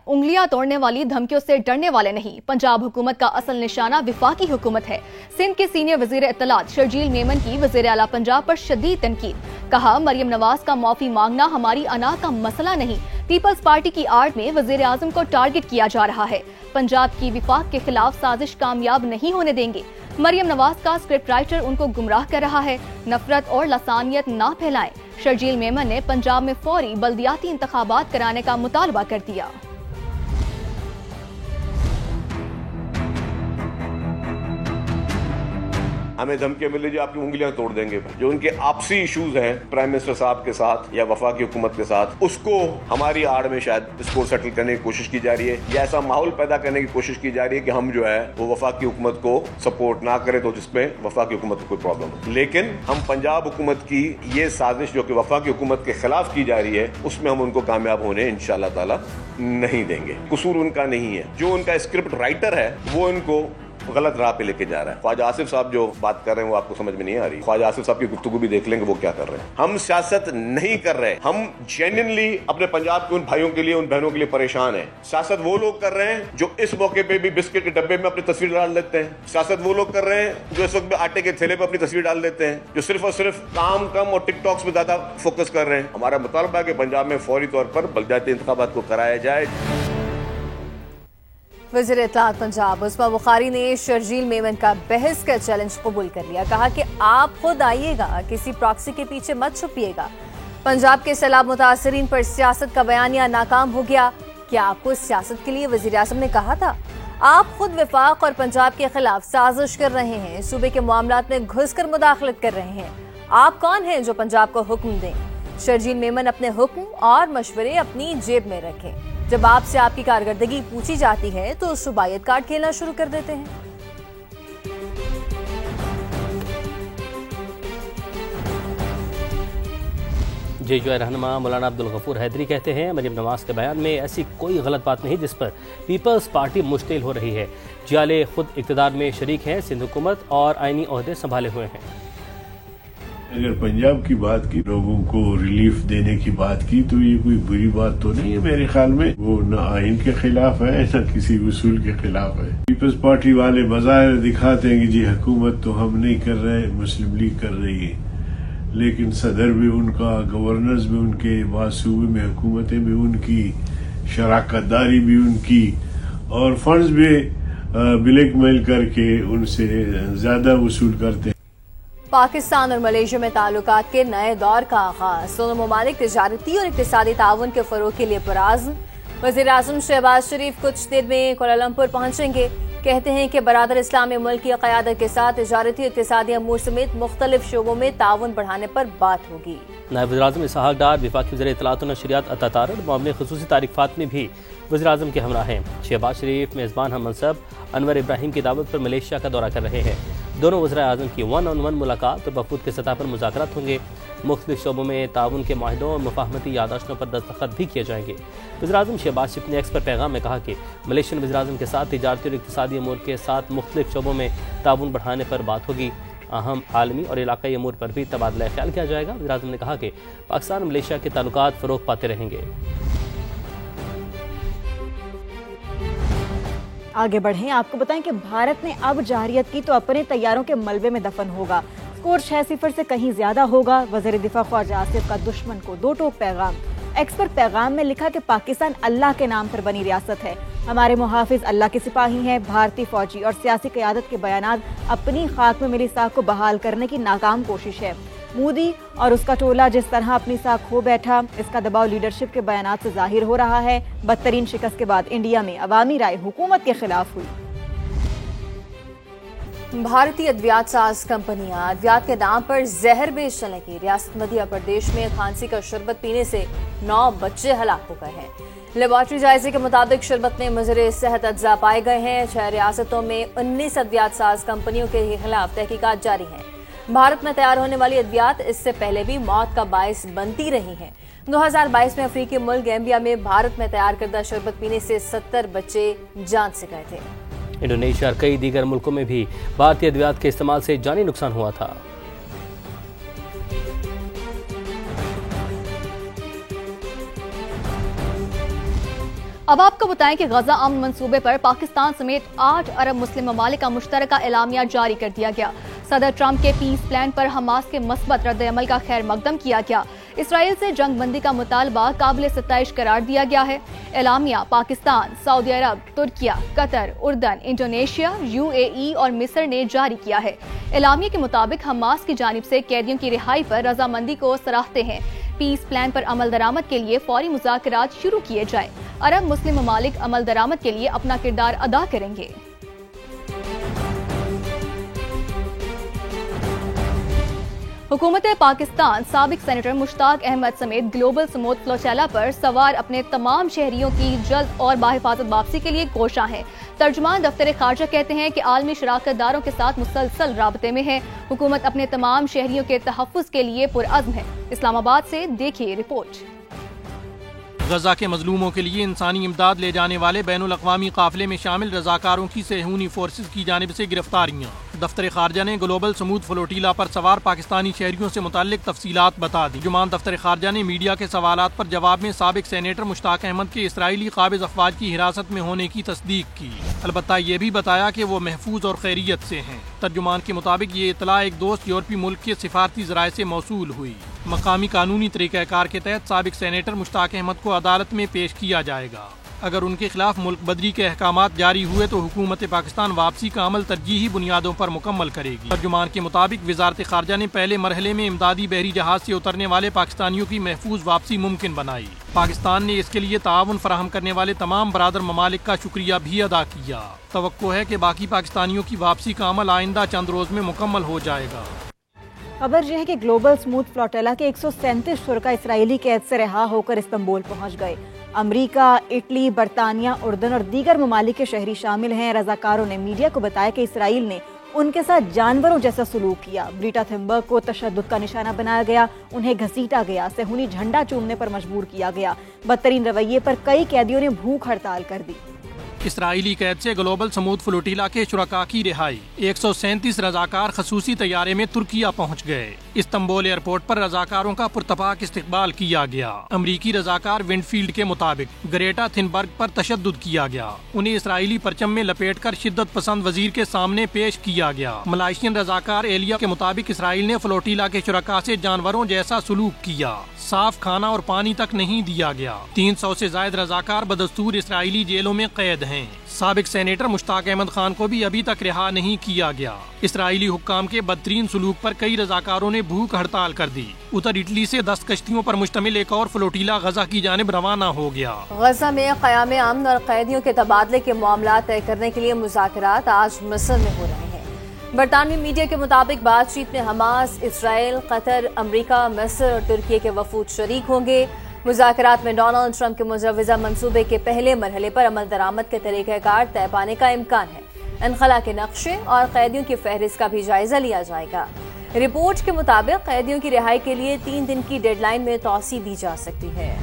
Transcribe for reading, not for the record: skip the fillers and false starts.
انگلیاں توڑنے والی دھمکیوں سے ڈرنے والے نہیں. پنجاب حکومت کا اصل نشانہ وفاقی حکومت ہے. سندھ کے سینئر وزیر اطلاعات شرجیل میمن کی وزیر اعلیٰ پنجاب پر شدید تنقید. کہا مریم نواز کا معافی مانگنا ہماری انا کا مسئلہ نہیں. پیپلز پارٹی کی آڑ میں وزیر اعظم کو ٹارگٹ کیا جا رہا ہے. پنجاب کی وفاق کے خلاف سازش کامیاب نہیں ہونے دیں گے. مریم نواز کا اسکرپٹ رائٹر ان کو گمراہ کر رہا ہے. نفرت اور لسانیت نہ پھیلائیں. شرجیل میمن نے پنجاب میں فوری بلدیاتی انتخابات کرانے کا مطالبہ کر دیا. ہمیں دھمکیاں مل رہی آپ کی انگلیاں توڑ دیں گے. جو ان کے آپسی ایشوز ہیں پرائم منسٹر صاحب کے ساتھ یا وفاقی حکومت کے ساتھ, اس کو ہماری آڑ میں شاید اس کو سیٹل کرنے کی کوشش کی جا رہی ہے, یا ایسا ماحول پیدا کرنے کی کوشش کی جا رہی ہے کہ ہم جو ہے وہ وفاقی حکومت کو سپورٹ نہ کریں, تو جس میں وفاقی حکومت کو کوئی پرابلم ہو. لیکن ہم پنجاب حکومت کی یہ سازش جو کہ وفاقی حکومت کے خلاف کی جا رہی ہے, اس میں ہم ان کو کامیاب ہونے انشاءاللہ تعالی نہیں دیں گے. قصور ان کا نہیں ہے. جو ان کا اسکرپٹ رائٹر ہے وہ ان کو غلط راہ پہ لے کے جا رہا ہے. خواجہ آصف صاحب جو بات کر رہے ہیں وہ آپ کو سمجھ میں نہیں آ رہی. خواجہ آصف صاحب کی گفتگو بھی دیکھ لیں گے وہ کیا کر رہے ہیں. ہم سیاست نہیں کر رہے, ہم جینوئنلی اپنے پنجاب کے ان بھائیوں کے لیے, ان بہنوں کے لیے پریشان ہیں. سیاست وہ لوگ کر رہے ہیں جو اس موقع پہ بھی بسکٹ کے ڈبے میں اپنی تصویر ڈال دیتے ہیں. سیاست وہ لوگ کر رہے ہیں جو اس وقت آٹے کے تھیلے پہ اپنی تصویر ڈال دیتے ہیں, جو صرف اور صرف کام کم اور ٹک ٹاکس میں زیادہ فوکس کر رہے ہیں. ہمارا مطالبہ ہے کہ پنجاب میں فوری طور پر بلدیاتی انتخابات کو کرایا جائے. وزیر اطلاعات پنجاب عثمان بخاری نے شرجیل میمن کا بحث کا چیلنج قبول کر لیا. کہا کہ آپ خود آئیے گا, کسی پراکسی کے پیچھے مت چھپیے گا. پنجاب کے سیلاب متاثرین پر سیاست کا بیانیہ ناکام ہو گیا. کیا آپ کو سیاست کے لیے وزیر اعظم نے کہا تھا؟ آپ خود وفاق اور پنجاب کے خلاف سازش کر رہے ہیں, صوبے کے معاملات میں گھس کر مداخلت کر رہے ہیں. آپ کون ہیں جو پنجاب کو حکم دیں؟ شرجیل میمن اپنے حکم اور مشورے اپنی جیب میں رکھیں. جب آپ سے آپ کی کارکردگی پوچھی جاتی ہے تو صوبائیت کارڈ کھیلنا شروع کر دیتے ہیں. جے یو آئی رہنما مولانا عبدالغفور حیدری کہتے ہیں مریم نواز کے بیان میں ایسی کوئی غلط بات نہیں جس پر پیپلز پارٹی مشتعل ہو رہی ہے. جیالے خود اقتدار میں شریک ہیں, سندھ حکومت اور آئینی عہدے سنبھالے ہوئے ہیں. اگر پنجاب کی بات کی, لوگوں کو ریلیف دینے کی بات کی, تو یہ کوئی بری بات تو نہیں ہے میرے خیال میں. وہ نہ آئین کے خلاف ہے نہ کسی اصول کے خلاف ہے. پیپلز پارٹی والے بظاہر دکھاتے ہیں کہ جی حکومت تو ہم نہیں کر رہے, مسلم لیگ کر رہی ہے, لیکن صدر بھی ان کا, گورنرز بھی ان کے, بعض صوبے میں حکومتیں بھی ان کی, شراکت داری بھی ان کی, اور فنڈز بھی بلیک میل کر کے ان سے زیادہ وصول کرتے ہیں. پاکستان اور ملیشیا میں تعلقات کے نئے دور کا آغاز. دونوں ممالک تجارتی اور اقتصادی تعاون کے فروغ کے لیے پرعزم. وزیر اعظم شہباز شریف کچھ دیر میں کوالالمپور پہنچیں گے. کہتے ہیں کہ برادر اسلامی ملک کی قیادت کے ساتھ تجارتی اور اقتصادی امور سمیت مختلف شعبوں میں تعاون بڑھانے پر بات ہوگی. نائب وزیر اعظم اسحاق ڈار, وفاقی وزیر اطلاعات و نشریات عطا طارق, معاملے خصوصی طارق فاطمی بھی وزیر اعظم کے ہمراہ ہیں. شہباز شریف میزبان ہم منصب انور ابراہیم کی دعوت پر ملیشیا کا دورہ کر رہے ہیں. دونوں وزراء اعظم کی 1-on-1 ملاقات اور وفود کی سطح پر مذاکرات ہوں گے. مختلف شعبوں میں تعاون کے معاہدوں اور مفاہمتی یادداشتوں پر دستخط بھی کیے جائیں گے. وزیر اعظم شہباز شریف نے ایکس پر پیغام میں کہا کہ ملیشین وزیر اعظم کے ساتھ تجارتی اور اقتصادی امور کے ساتھ مختلف شعبوں میں تعاون بڑھانے پر بات ہوگی. اہم عالمی اور علاقائی امور پر بھی تبادلہ خیال کیا جائے گا. وزیر اعظم نے کہا کہ پاکستان اور ملیشیا کے تعلقات فروغ پاتے رہیں گے. آگے بڑھیں, آپ کو بتائیں کہ بھارت نے اب جارحیت کی تو اپنے طیاروں کے ملبے میں دفن ہوگا. اسکور 6-0 سے کہیں زیادہ ہوگا. وزیر دفاع خواجہ آصف کا دشمن کو 2 ٹوک پیغام. ایکس پر پیغام میں لکھا کہ پاکستان اللہ کے نام پر بنی ریاست ہے, ہمارے محافظ اللہ کے سپاہی ہیں. بھارتی فوجی اور سیاسی قیادت کے بیانات اپنی خاک میں ملی ساکھ کو بحال کرنے کی ناکام کوشش ہے. مودی اور اس کا ٹولہ جس طرح اپنی ساکھ کھو بیٹھا, اس کا دباؤ لیڈرشپ کے بیانات سے ظاہر ہو رہا ہے. بدترین شکست کے بعد انڈیا میں عوامی رائے حکومت کے خلاف ہوئی. بھارتی ادویات ساز کمپنیاں ادویات کے نام پر زہر بیچ چلیں گی. ریاست مدھیہ پردیش میں کھانسی کا شربت پینے سے 9 بچے ہلاک ہو گئے ہیں. لیبارٹری جائزے کے مطابق شربت میں مضر صحت اجزاء پائے گئے ہیں. 6 ریاستوں میں 19 ادویات ساز کمپنیوں کے خلاف تحقیقات جاری ہیں. بھارت میں تیار ہونے والی ادویات اس سے پہلے بھی موت کا باعث بنتی رہی ہیں. 2022 میں افریقی ملک گیمبیا میں بھارت میں تیار کردہ شربت پینے سے 70 بچے جان سے گئے تھے. انڈونیشیا اور کئی دیگر ملکوں میں بھی بھارتی ادویات کے استعمال سے جانی نقصان ہوا تھا. اب آپ کو بتائیں کہ غزہ امن منصوبے پر پاکستان سمیت 8 عرب مسلم ممالک کا مشترکہ اعلامیہ جاری کر دیا گیا۔ صدر ٹرمپ کے پیس پلان پر حماس کے مثبت رد عمل کا خیر مقدم کیا گیا۔ اسرائیل سے جنگ بندی کا مطالبہ قابل ستائش قرار دیا گیا ہے۔ اعلامیہ پاکستان، سعودی عرب، ترکیہ، قطر، اردن، انڈونیشیا، UAE اور مصر نے جاری کیا ہے۔ اعلامیہ کے مطابق حماس کی جانب سے قیدیوں کی رہائی پر رضامندی کو سراہتے ہیں۔ پیس پلان پر عمل درآمد کے لیے فوری مذاکرات شروع کیے جائیں۔ عرب مسلم ممالک عمل درآمد کے لیے اپنا کردار ادا کریں گے۔ حکومت پاکستان سابق سینیٹر مشتاق احمد سمیت گلوبل سمود فلوٹیلا پر سوار اپنے تمام شہریوں کی جلد اور باحفاظت واپسی کے لیے کوشاں ہے۔ ترجمان دفتر خارجہ کہتے ہیں کہ عالمی شراکت داروں کے ساتھ مسلسل رابطے میں ہے۔ حکومت اپنے تمام شہریوں کے تحفظ کے لیے پرعزم ہے۔ اسلام آباد سے دیکھیے رپورٹ۔ غزہ کے مظلوموں کے لیے انسانی امداد لے جانے والے بین الاقوامی قافلے میں شامل رضاکاروں کی صہیونی فورسز کی جانب سے گرفتاریاں۔ دفتر خارجہ نے گلوبل سمود فلوٹیلا پر سوار پاکستانی شہریوں سے متعلق تفصیلات بتا دی۔ ترجمان دفتر خارجہ نے میڈیا کے سوالات پر جواب میں سابق سینیٹر مشتاق احمد کے اسرائیلی قابض افواج کی حراست میں ہونے کی تصدیق کی، البتہ یہ بھی بتایا کہ وہ محفوظ اور خیریت سے ہیں۔ ترجمان کے مطابق یہ اطلاع ایک دوست یورپی ملک کے سفارتی ذرائع سے موصول ہوئی۔ مقامی قانونی طریقہ کار کے تحت سابق سینیٹر مشتاق احمد کو عدالت میں پیش کیا جائے گا۔ اگر ان کے خلاف ملک بدری کے احکامات جاری ہوئے تو حکومت پاکستان واپسی کا عمل ترجیحی بنیادوں پر مکمل کرے گی۔ ترجمان کے مطابق وزارت خارجہ نے پہلے مرحلے میں امدادی بحری جہاز سے اترنے والے پاکستانیوں کی محفوظ واپسی ممکن بنائی۔ پاکستان نے اس کے لیے تعاون فراہم کرنے والے تمام برادر ممالک کا شکریہ بھی ادا کیا۔ توقع ہے کہ باقی پاکستانیوں کی واپسی کا عمل آئندہ چند روز میں مکمل ہو جائے گا۔ خبر یہ ہے کہ گلوبل سمود فلوٹیلا کے 137 شرکاء اسرائیلی قید سے رہا ہو کر استنبول پہنچ گئے۔ امریکہ، اٹلی، برطانیہ، اردن اور دیگر ممالک کے شہری شامل ہیں۔ رضاکاروں نے میڈیا کو بتایا کہ اسرائیل نے ان کے ساتھ جانوروں جیسا سلوک کیا۔ گریٹا تھنبرگ کو تشدد کا نشانہ بنایا گیا، انہیں گھسیٹا گیا، صہیونی جھنڈا چومنے پر مجبور کیا گیا۔ بدترین رویے پر کئی قیدیوں نے بھوک ہڑتال کر دی۔ اسرائیلی قید سے گلوبل سمود فلوٹیلا کے شرکاء کی رہائی۔ 137 رضاکار خصوصی طیارے میں ترکیہ پہنچ گئے۔ استنبول ایئرپورٹ پر رضاکاروں کا پرتپاک استقبال کیا گیا۔ امریکی رضاکار ونڈ فیلڈ کے مطابق گریٹا تھنبرگ پر تشدد کیا گیا، انہیں اسرائیلی پرچم میں لپیٹ کر شدت پسند وزیر کے سامنے پیش کیا گیا۔ ملائیشین رضاکار ایلیا کے مطابق اسرائیل نے فلوٹیلا کے شرکاء سے جانوروں جیسا سلوک کیا، صاف کھانا اور پانی تک نہیں دیا گیا۔ 300 سے زائد رضاکار بدستور اسرائیلی جیلوں میں قید ہیں۔ سابق سینیٹر مشتاق احمد خان کو بھی ابھی تک رہا نہیں کیا گیا۔ اسرائیلی حکام کے بدترین سلوک پر کئی رضاکاروں نے بھوک ہڑتال کر دی۔ اتر اٹلی سے 10 کشتیوں پر مشتمل ایک اور فلوٹیلا غزہ کی جانب روانہ ہو گیا۔ غزہ میں قیام امن اور قیدیوں کے تبادلے کے معاملات طے کرنے کے لیے مذاکرات آج مصر میں ہو رہے ہیں۔ برطانوی میڈیا کے مطابق بات چیت میں حماس، اسرائیل، قطر، امریکہ، مصر اور ترکی کے وفود شریک ہوں گے۔ مذاکرات میں ڈونلڈ ٹرمپ کے مجوزہ منصوبے کے پہلے مرحلے پر عمل درآمد کے طریقہ کار طے پانے کا امکان ہے۔ انخلا کے نقشے اور قیدیوں کی فہرست کا بھی جائزہ لیا جائے گا۔ رپورٹ کے مطابق قیدیوں کی رہائی کے لیے 3 دن کی ڈیڈ لائن میں توسیع دی جا سکتی ہے۔